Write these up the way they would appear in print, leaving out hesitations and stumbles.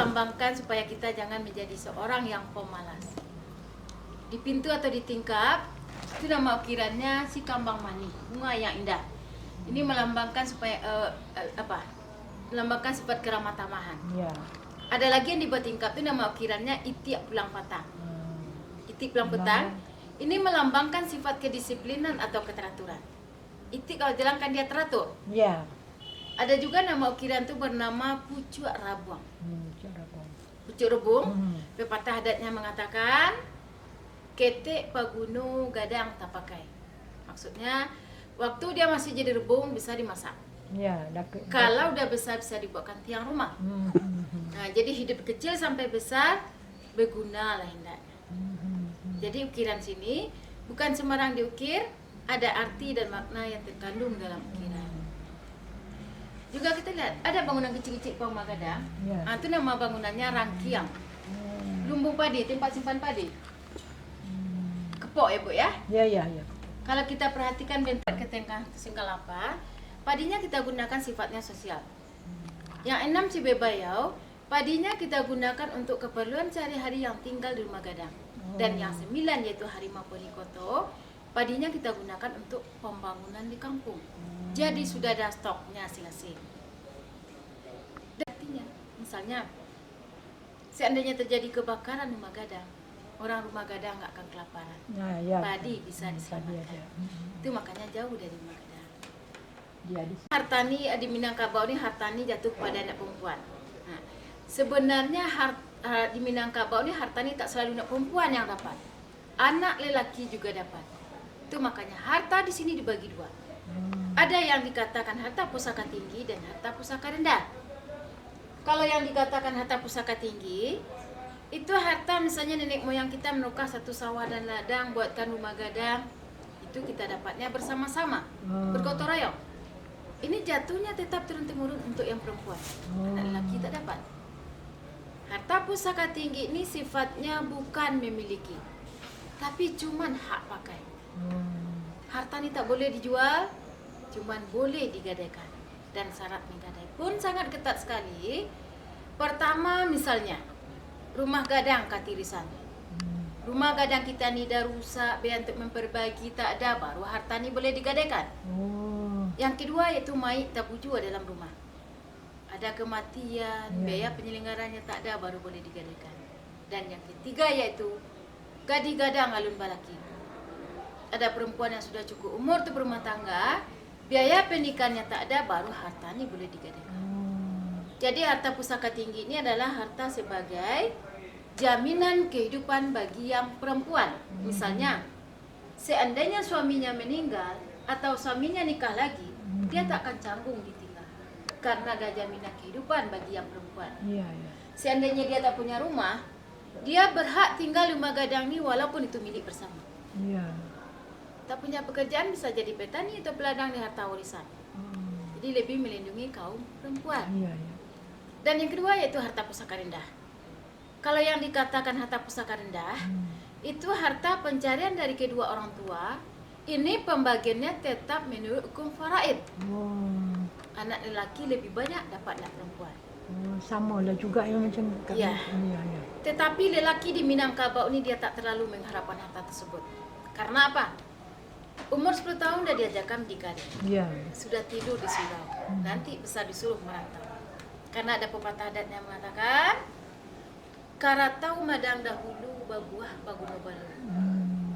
melambangkan supaya kita jangan menjadi seorang yang pemalas. Di pintu atau di tingkap itu nama ukirannya si kambang mani, bunga yang indah. Ini melambangkan supaya melambangkan sifat keramah tamahan. Ya. Ada lagi yang di bawah tingkap itu nama ukirannya itik pulang patang. Itik pulang petang ini melambangkan sifat kedisiplinan atau keteraturan. Itik kalau jalan kan dia teratur. Ya. Ada juga nama ukiran itu bernama pucuk rabuang. Cara Pucuk rebung, pepatah adatnya mengatakan ketek pagunu gadang tak pakai. Maksudnya waktu dia masih jadi rebung bisa dimasak. Ya, Kalau udah besar bisa dibuatkan tiang rumah. Nah, jadi hidup kecil sampai besar berguna lah hendaknya. Jadi ukiran sini bukan sembarang diukir, ada arti dan makna yang terkandung dalam ukiran. Juga kita lihat ada bangunan kecil-kecil Pau Magadang. Ya. Nah, itu nama bangunannya Rangkiang. Lumbung padi, tempat simpan padi. Kepok ya Bu ya. Ya. Kalau kita perhatikan bentuk ketengkang Singkalapa, padinya kita gunakan sifatnya sosial. Yang 6 si bebayau, padinya kita gunakan untuk keperluan sehari-hari yang tinggal di rumah gadang. Dan yang 9 yaitu harimau ponikoto, padinya kita gunakan untuk pembangunan di kampung. Jadi sudah ada stoknya asing-asing. Artinya, misalnya, seandainya terjadi kebakaran rumah gadang, orang rumah gadang nggak akan kelaparan. Ya. Padi bisa diselamatkan. Itu makanya jauh dari rumah gadang. Jadi Hartani di Minangkabau ini hartani jatuh kepada anak perempuan. Nah, sebenarnya di Minangkabau ini hartani tak selalu anak perempuan yang dapat, anak lelaki juga dapat. Itu makanya harta di sini dibagi dua. Ada yang dikatakan harta pusaka tinggi dan harta pusaka rendah. Kalau yang dikatakan harta pusaka tinggi itu harta misalnya nenek moyang kita menukar satu sawah dan ladang buatkan rumah gadang, itu kita dapatnya bersama-sama, bergotong royong. Ini jatuhnya tetap turun-temurun untuk yang perempuan. Anak lelaki tak dapat. Harta pusaka tinggi ini sifatnya bukan memiliki, tapi cuman hak pakai. Harta ini tak boleh dijual, cuman boleh digadaikan. Dan syarat menggadai pun sangat ketat sekali. Pertama misalnya, rumah gadang katirisan. Rumah gadang kita ni dah rusak, biar untuk memperbaiki tak ada, baru harta ni boleh digadaikan. Yang kedua yaitu mayit tak bujur dalam rumah. Ada kematian, biaya penyelenggarannya tak ada, baru boleh digadaikan. Dan yang ketiga yaitu gadi gadang alun balaki. Ada perempuan yang sudah cukup umur untuk berumah tangga, biaya pernikahannya tak ada, baru harta ni boleh digadaikan. Jadi harta pusaka tinggi ini adalah harta sebagai jaminan kehidupan bagi yang perempuan. Misalnya, seandainya suaminya meninggal atau suaminya nikah lagi, dia tak akan canggung ditinggal karena ada jaminan kehidupan bagi yang perempuan. Seandainya dia tak punya rumah, dia berhak tinggal di rumah gadang ni walaupun itu milik bersama. Tak punya pekerjaan bisa jadi petani atau peladang di harta warisan. Jadi lebih melindungi kaum perempuan. Dan yang kedua yaitu harta pusaka rendah. Kalau yang dikatakan harta pusaka rendah, itu harta pencarian dari kedua orang tua. Ini pembagiannya tetap menurut hukum faraid. Anak lelaki lebih banyak dapat anak perempuan. Sama lah juga yang macam Ya. Tetapi lelaki di Minangkabau ini dia tak terlalu mengharapkan harta tersebut. Karena apa? Umur 10 tahun dah diajarkan berdikari. Sudah tidur di surau. Nanti besar disuruh merantau. Karena ada pepatah adat yang mengatakan karatau madang dahulu babuah baguna balu.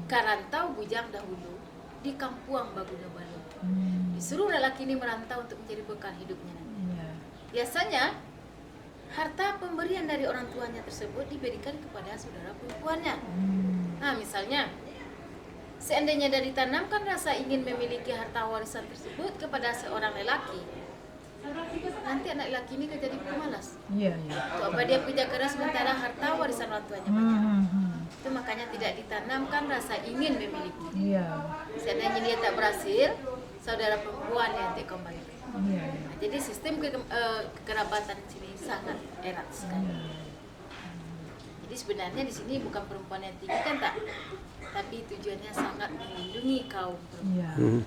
Karantau bujang dahulu di kampuang baguna balu. Disuruh lelaki ini merantau untuk mencari bekal hidupnya nanti. Biasanya harta pemberian dari orang tuanya tersebut diberikan kepada saudara perempuannya. Nah, misalnya seandainya dari ditanamkan rasa ingin memiliki harta warisan tersebut kepada seorang lelaki, nanti anak lelaki ini jadi pemalas. Untuk apa dia kerja keras sementara harta warisan orang tuanya banyak. Itu makanya tidak ditanamkan rasa ingin memiliki. Seandainya dia tak berhasil, saudara perempuan yang kembali. Nah, jadi sistem kekerabatan di sini sangat erat sekali. Jadi sebenarnya di sini bukan perempuan yang tinggi kan tak, tapi tujuannya sangat melindungi kaum perempuan.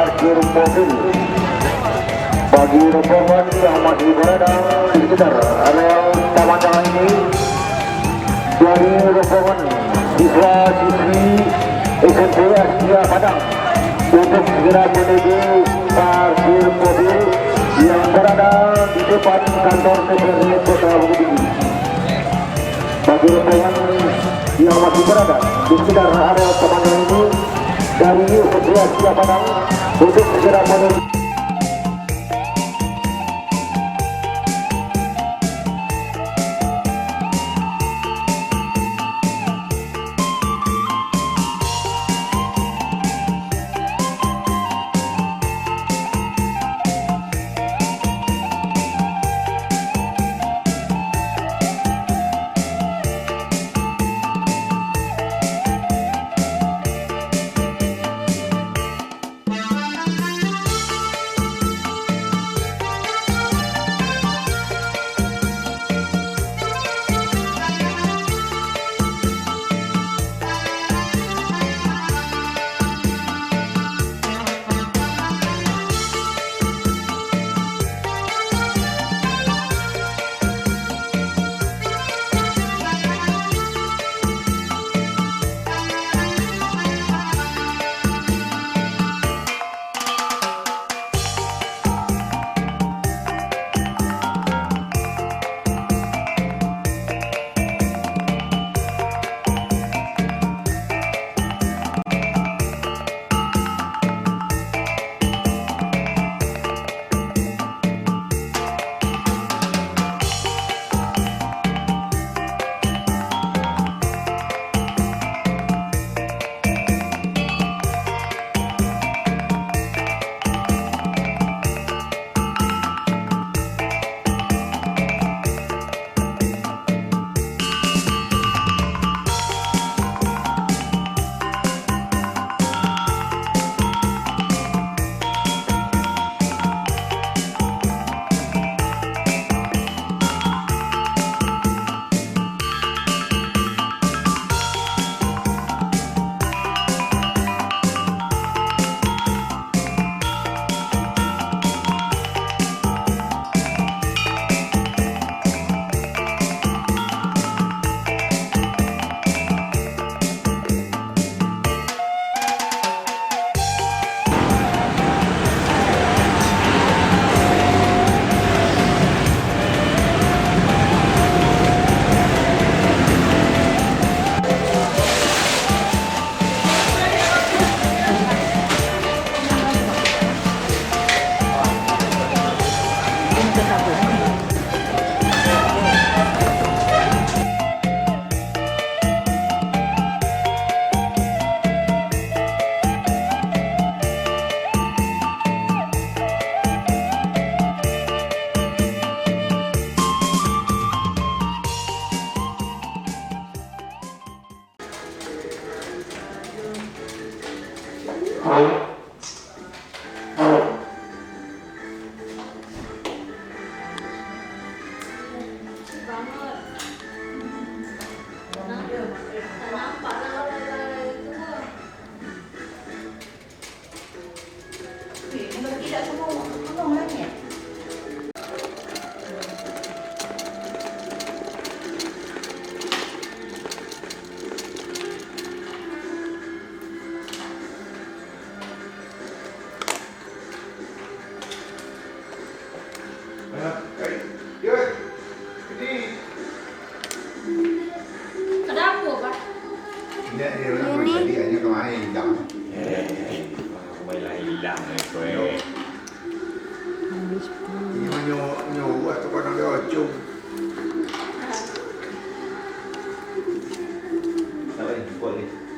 parkir mobil. Bagi rombongan yang masih berada di sekitar area Taman Jalan ini, dari rombongan siswa-siswi SMP Asia Padang untuk segera menuju parkir mobil yang berada di depan kantor DPRD Kota Bukit Tinggi. Bagi rombongan yang masih berada di sekitar area Taman Jalan ini, dari SMP Asia Padang untuk segera menuju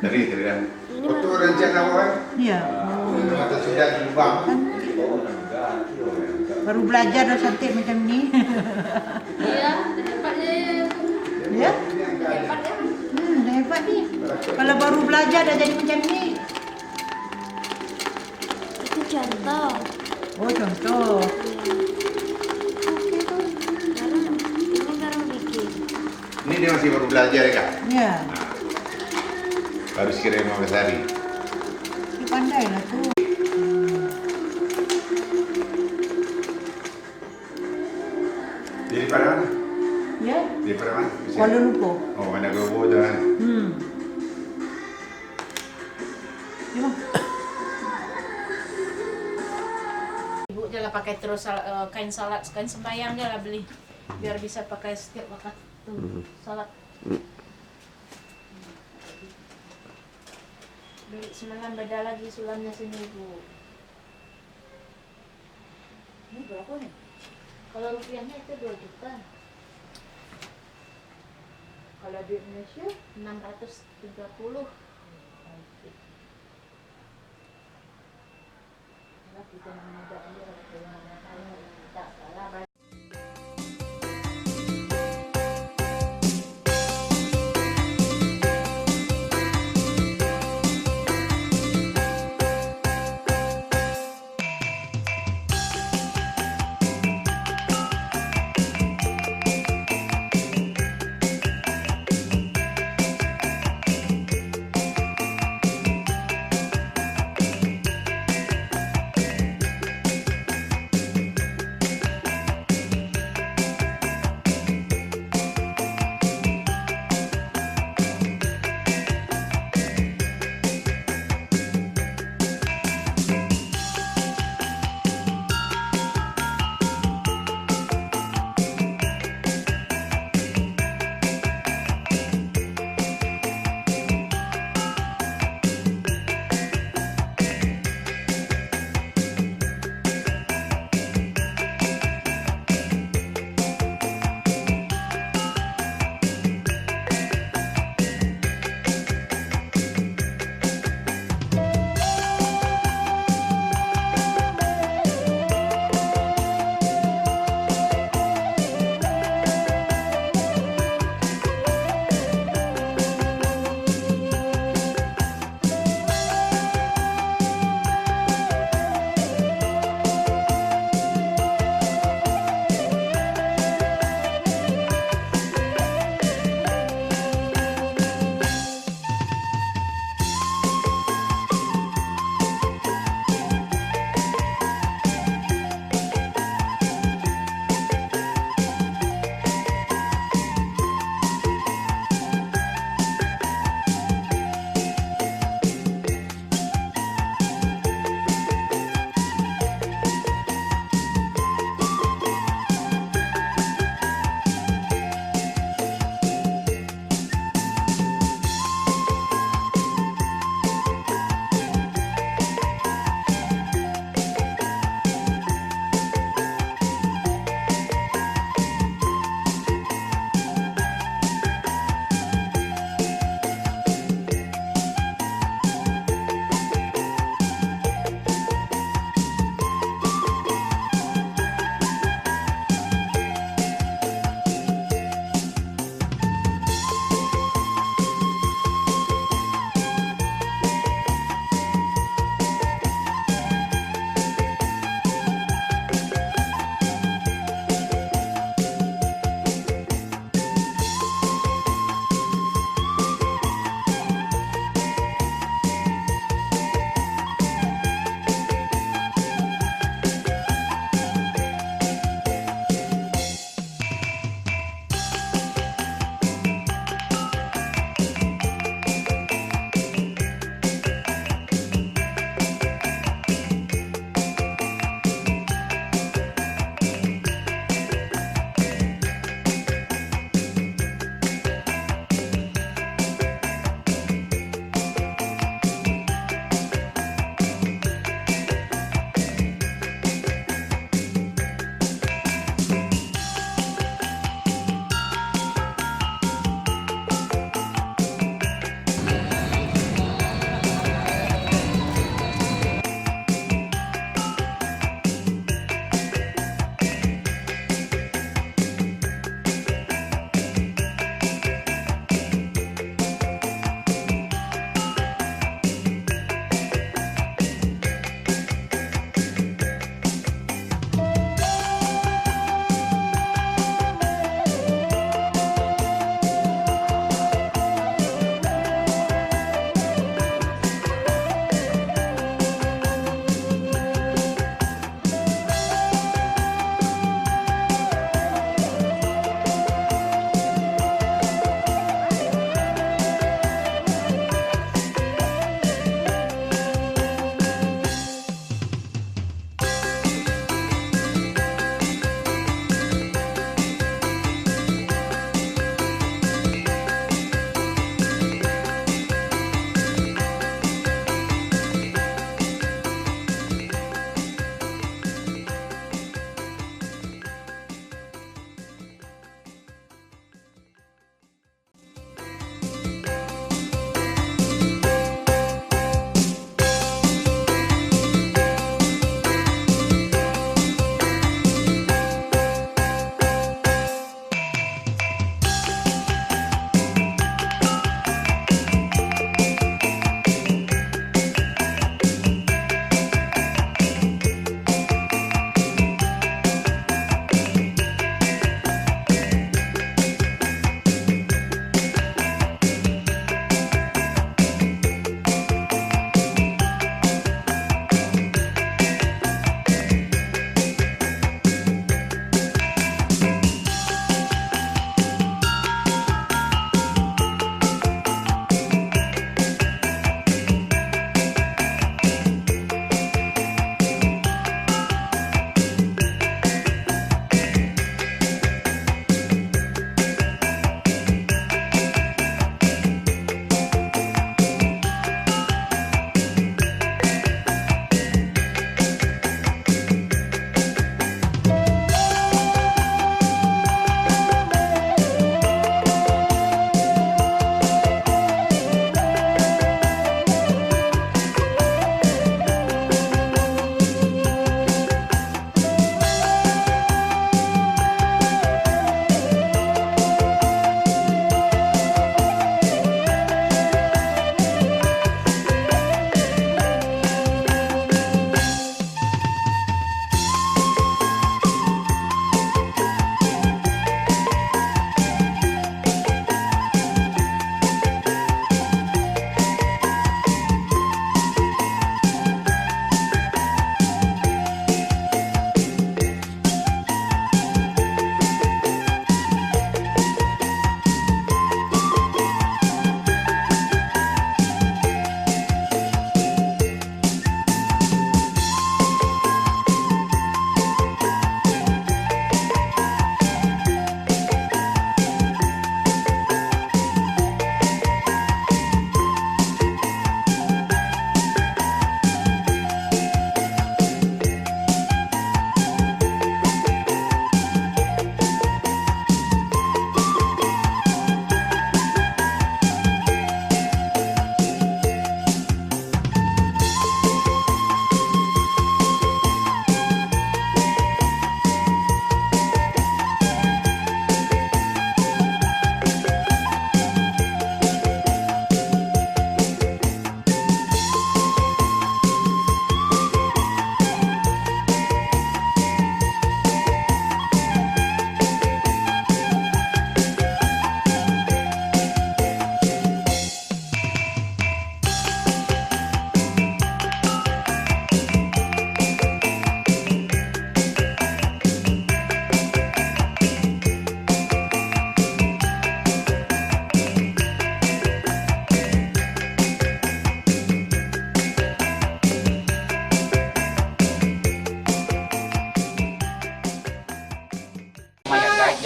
Dari dah. Foto rencana apa? Iya. Mata sudah di lubang. Baru belajar dah cantik macam ni. Iya, hebatnya. Ya? Hebat ya. Dah hebat ni. Kalau baru belajar dah jadi macam ni. Itu contoh. Oh, contoh. Ini baru bikin. Ini dia masih baru belajar ya kak? Ya. Baru sekira 15 hari. Dia pandai lah tu. Kuala Lumpur. Oh, Bandar Gelobor tu kan. Ni bang. Ibu je lah pakai terus kain salat, kain sembayang je lah beli. Biar bisa pakai setiap waktu salat. Beli semalam beda lagi sulamnya sini ibu. Ini berapa nih? Kalau rupiahnya itu 2 juta. Kalau di Indonesia 630. Kalau kita muda dia kalau tak salah.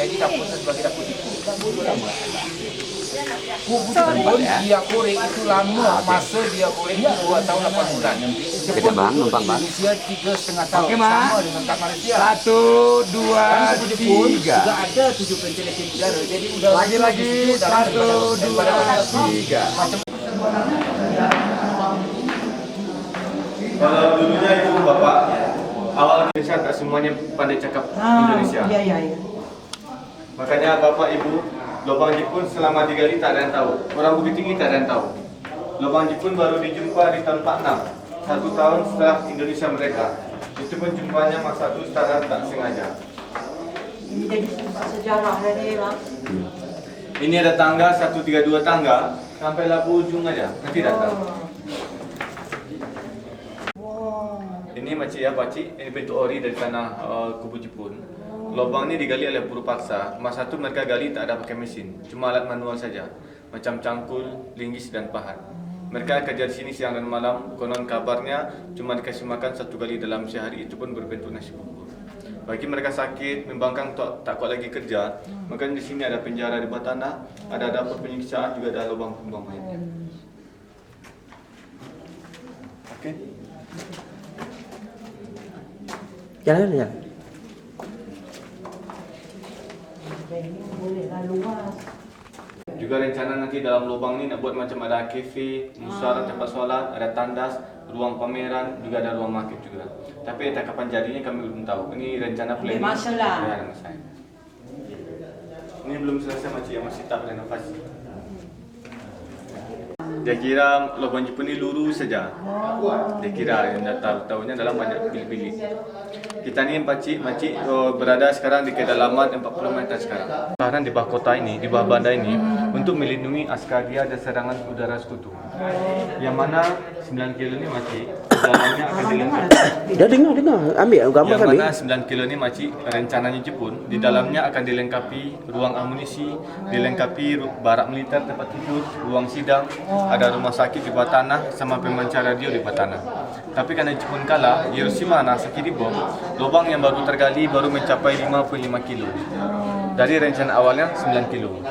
ini dapurnya sebagai dapur itu. Kubur tersebut dia koreng itu lama, masa dia koreng itu 2 tahun 8 bulan. Kita bang, numpang bang. Usia 3,5 tahun. Oke, Mak. Sama dengan kat Malaysia. 1, 2, Kan kubur pun 3. sudah ada 7 ventilasi udara. Jadi udah Lagi-lagi 1, 2, 3. Kalau dulunya itu Bapak, awal Indonesia tak semuanya pandai cakap Indonesia. Iya. Makanya Bapak Ibu, lubang Jepun selama digali tak ada yang tahu. Orang Bukit Tinggi tak ada yang tahu. Lubang Jepun baru dijumpa di tahun 46, 1 tahun setelah Indonesia merdeka. Itu pun jumpanya masa itu secara tak sengaja. Ini jadi sejarah dari Bang. Ini ada tangga 132 tangga sampai labu ujung aja. Nanti datang. Ini makcik ya pakcik, ini bentuk ori dari tanah kubu Jepun. Lubang ini digali oleh buruh paksa. Masa itu mereka gali tak ada pakai mesin, cuma alat manual saja, macam cangkul, linggis dan pahat. Mereka kerja di sini siang dan malam. Konon kabarnya cuma dikasih makan 1 kali dalam sehari, itu pun berbentuk nasi bubur. Bagi mereka sakit, membangkang tak kuat lagi kerja, makanya di sini ada penjara di bawah tanah, ada dapur penyiksaan, juga ada lubang pembuang mayat. Okey. Jalan. Juga rencana nanti dalam lubang ni nak buat macam ada kafe, musyawarah tempat solat, ada tandas, ruang pameran, juga ada ruang market juga. Tapi entah kapan jadinya kami belum tahu. Ini rencana planning. masalah. Ya, ada masalah. Ini belum selesai makcik, masih tahap renovasi. Dia kira lubang Jepun ni lurus saja. Dia kira yang dah tahunya dalam banyak bilik-bilik. Kita ni makcik berada sekarang di kedalaman 40 meter sekarang. Sekarang di bawah kota ini, di bawah bandar ini, untuk melindungi askaria dan serangan udara sekutu. Yang mana 9 kilo ni makcik, dalamnya akan dilengkapi. Dah dengar. Ambil gambar Yang kami. mana 9 kilo ni makcik, rencananya Jepun, di dalamnya akan dilengkapi ruang amunisi, dilengkapi barak militer tempat tidur, ruang sidang, ada rumah sakit di bawah tanah sama pemancar radio di bawah tanah. Tapi kerana Jepun kalah, Hiroshima Nagasaki dibom, lubang yang baru tergali baru mencapai 5.5 kilo. Dari rencana awalnya 9 kilo.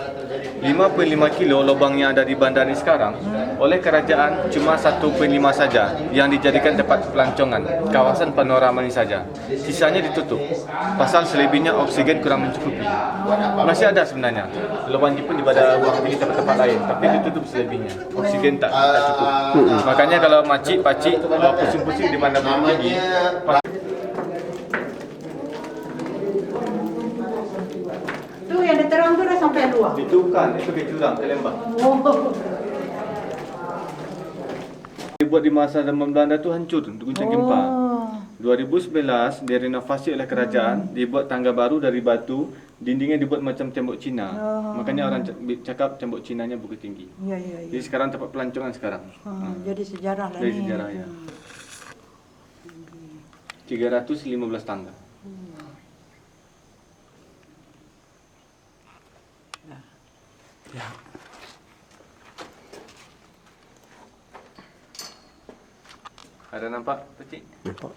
5.5 kilo lubang yang ada di bandar ini sekarang oleh kerajaan cuma 1.5 saja yang dijadikan tempat pelancongan, kawasan panorama ini saja. Sisanya ditutup. Pasal selebihnya oksigen kurang mencukupi. Masih ada sebenarnya lubang Jepun di pada buang bilik tempat-tempat lain, tapi ditutup selebihnya. Oksigen tak cukup. Makanya kalau makcik, pakcik pusing-pusing di mana pun pergi, Tu yang ada terang tu dah sampai luar. itu bukan, itu ke jurang, ke lembah. Dibuat di masa zaman Belanda tu hancur untuk guncang gempa. 2011 direnovasi oleh kerajaan, dibuat tangga baru dari batu, dindingnya dibuat macam tembok Cina. Makanya orang cakap tembok Cinanya Bukit Tinggi. Ya. Jadi sekarang tempat pelancongan sekarang. Jadi sejarah lah Dari ni. sejarah ya. 315 tangga. Ada nampak pakcik? Nampak?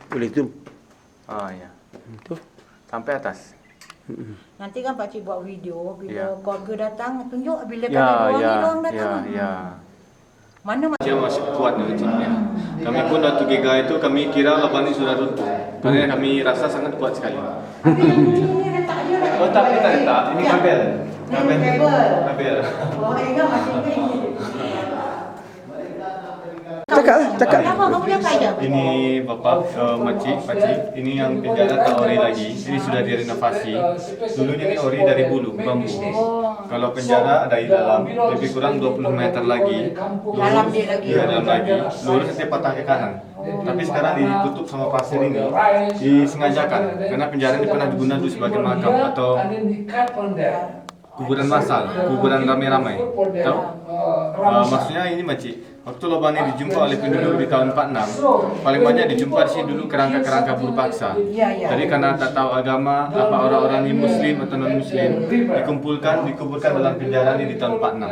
Boleh zoom. Ah ya. Tu. Sampai atas. Nanti kan pakcik buat video, bila Ya. keluarga datang, tunjuk bila Ya, kami ya, orang datang. ya. Mana Dia masih kuat pakciknya. Kami pun waktu giga itu kami kira lubang ini sudah runtuh. Kerana kami rasa sangat kuat sekali. ini letak je lah. Oh tak, kita letak. Ini Ya. kabel. Ini kabel. Kabel. Oh, ingat masih ini. Cakap. Kenapa kamu cakap je? Ini bapak, makcik, ini yang penjara tak ori lagi. Ini sudah direnovasi. Dulunya ini ori dari bulu, bambu. Kalau penjara ada di dalam, lebih kurang 20 meter lagi. Dalam dia lagi. Ya, dalam lagi. Lurus nanti patah ke kanan. Tapi sekarang ditutup sama pasir ini, disengajakan. Karena penjara ini pernah digunakan dulu sebagai makam atau kuburan massal, kuburan ramai-ramai. Tahu? Maksudnya ini makcik, waktu lubang ini dijumpa oleh penduduk di tahun 46, paling banyak dijumpa di sini dulu kerangka-kerangka buruh paksa. Jadi karena tak tahu agama, apa orang-orang ini Muslim atau non-Muslim, dikuburkan dalam penjara ini di tahun 46.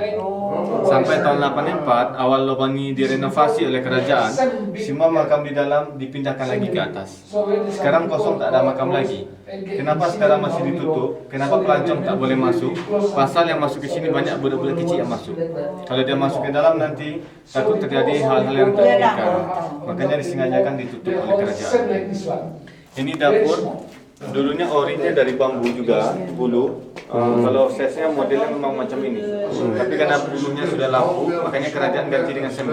Sampai tahun 84, awal lubang ini direnovasi oleh kerajaan, semua makam di dalam dipindahkan lagi ke atas. Sekarang kosong, tak ada makam lagi. Kenapa sekarang masih ditutup? Kenapa pelancong tak boleh masuk? Pasal yang masuk ke sini banyak budak-budak kecil yang masuk. Kalau dia masuk ke dalam nanti takut terjadi hal-hal yang tak diinginkan. Makanya disengajakan ditutup oleh kerajaan. Ini dapur. Dulunya orinya dari bambu juga, bulu. Kalau size-nya modelnya memang macam ini. Tapi karena bulunya sudah lapuk, makanya kerajaan ganti dengan semen.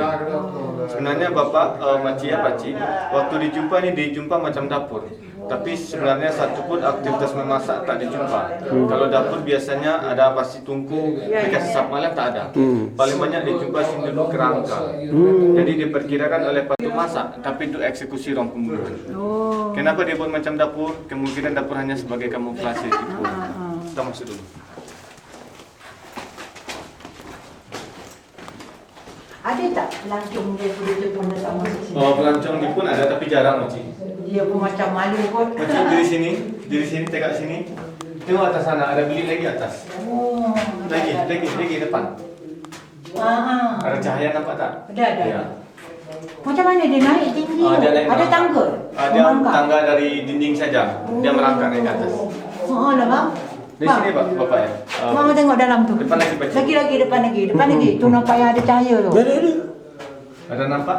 Sebenarnya Bapak, Makcik, Pakcik, waktu dijumpa ini dijumpa macam dapur. Tapi sebenarnya satu pun aktivitas memasak tak dijumpa. Kalau dapur biasanya ada pasti tungku, dikasih sap malam tak ada. Paling banyak dijumpa sini dulu kerangka. Jadi diperkirakan oleh patu masak, tapi itu eksekusi orang pembunuhan. Kenapa dia buat macam dapur? Kemungkinan dapur hanya sebagai kamuflase tipu. Kita masuk dulu. Ada tak pelancong dia pun datang masuk sini? Oh, pelancong ni pun ada tapi jarang, Makcik. Dia pun macam malu kot. Makcik diri sini, tengok sini. Tengok atas sana, ada bilik lagi atas. Oh. Lagi depan. Ada cahaya nampak tak? Ada. Ya. Macam mana dia naik tinggi? Dia naik Ada merangkak. tangga? Ada Merangkak? tangga dari dinding saja. Dia merangkak naik ke atas. Oh lah bang. Di sini Pak, Bapak ya. Mama tengok dalam tu. Depan lagi, Pakcik. Lagi depan lagi. Tu nampak yang ada cahaya tu. Ada. Ada nampak?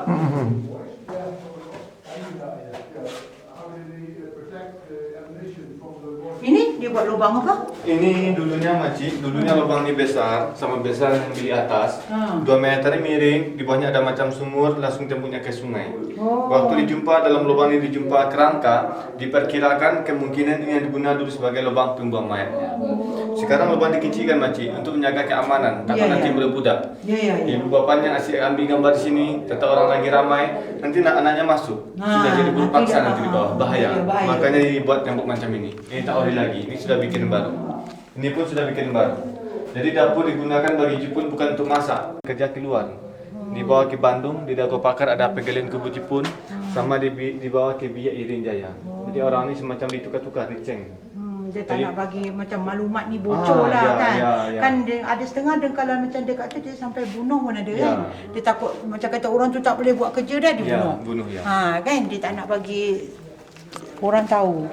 Ini dia buat lubang apa? Ini dulunya Makcik, dulunya lubang ini besar, sama besar yang di atas. 2 Hmm. meter ini miring, di bawahnya ada macam sumur, langsung tembusnya ke sungai. Oh. Waktu dijumpa dalam lubang ini dijumpa kerangka, diperkirakan kemungkinan ini yang digunakan dulu sebagai lubang pembuang mayatnya. Sekarang lubang dikecilkan Makcik untuk menjaga keamanan, takut Ya, nanti ya. berbudak. Ya. Ibu bapaknya asyik ambil gambar di sini, tetap orang lagi ramai, nanti anaknya masuk. Sudah jadi guru paksa nanti di bawah, bahaya. Iya, bahaya. Makanya dibuat tembok macam ini. Ini tak ori lagi, ini sudah bikin baru. Ini pun sudah bikin baru. Jadi dapur digunakan bagi Jepun bukan untuk masak, kerja keluar. Dibawa ke Bandung, di Dago Pakar ada pegalian kubu Jepun, sama dibawa ke Biak Irin Jaya. Jadi orang ini semacam ditukar-tukar, diceng. Dia tak Jadi- nak bagi macam maklumat ni bocor lah ya, kan. ya. Kan dia, ada setengah dia kalau macam dekat tu dia sampai bunuh pun ada Ya. kan. Dia takut macam kata orang tu tak boleh buat kerja dah dia Ya, bunuh. bunuh, ya. Kan dia tak nak bagi orang tahu.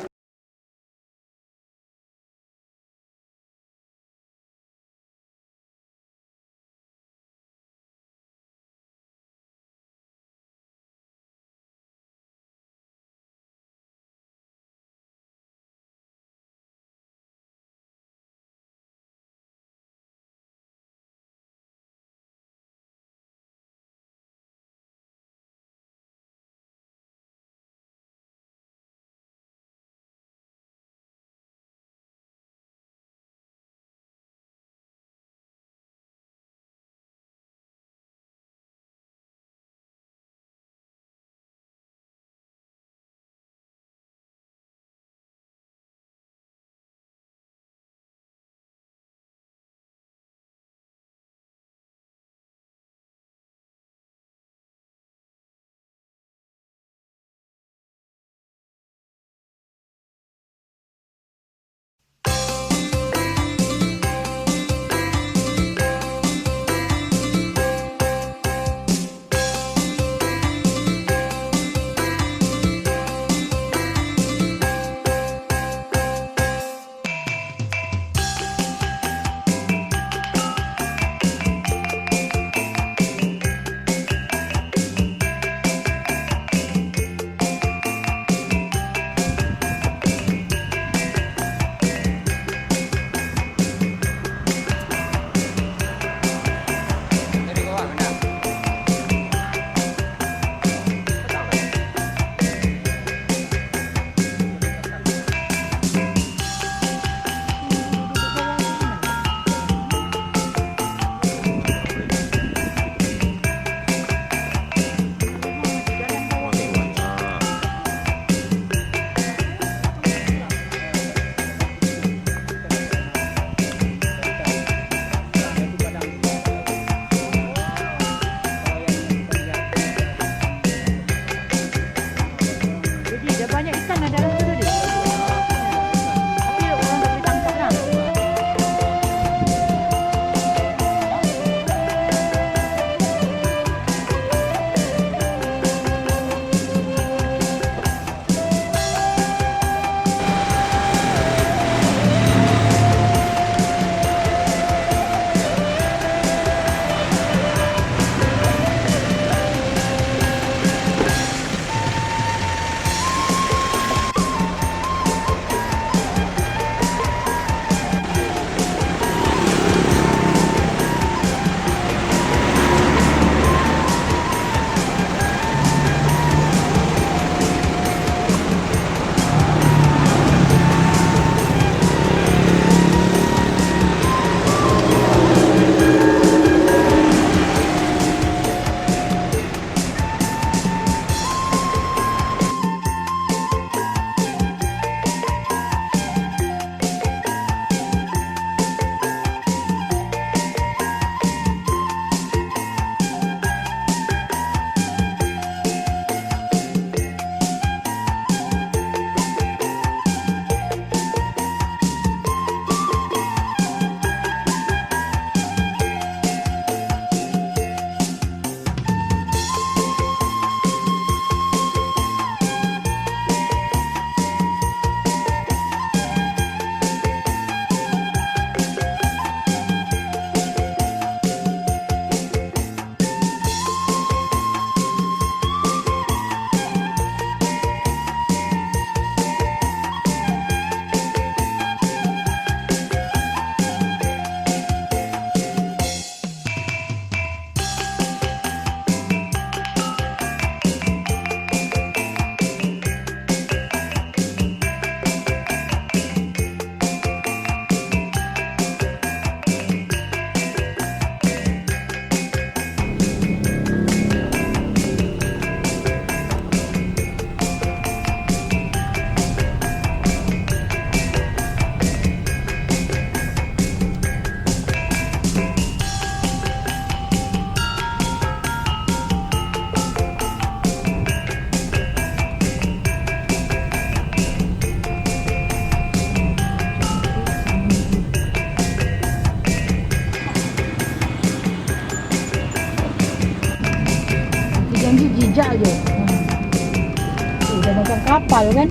kapal kan?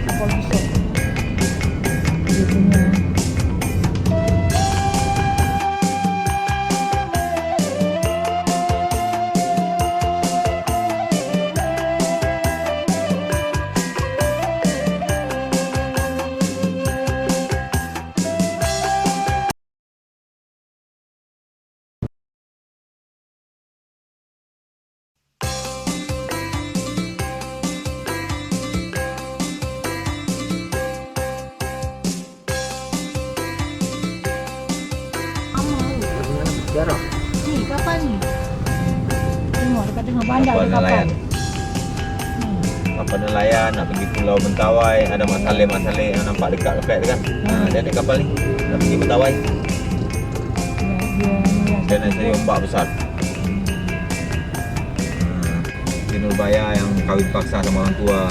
Kapal besar. Dia punya. Sejarah. Ni kapal ni. Tengok dekat tengah bandar Kapal ada kapal. nelayan. Kapal nelayan nak pergi Pulau Mentawai, ada Mak Saleh yang nampak dekat flat tu kan. Dia naik kapal ni nak pergi Mentawai. Dia nak cari ombak besar. Siti Nurbaya yang kahwin paksa sama orang tua.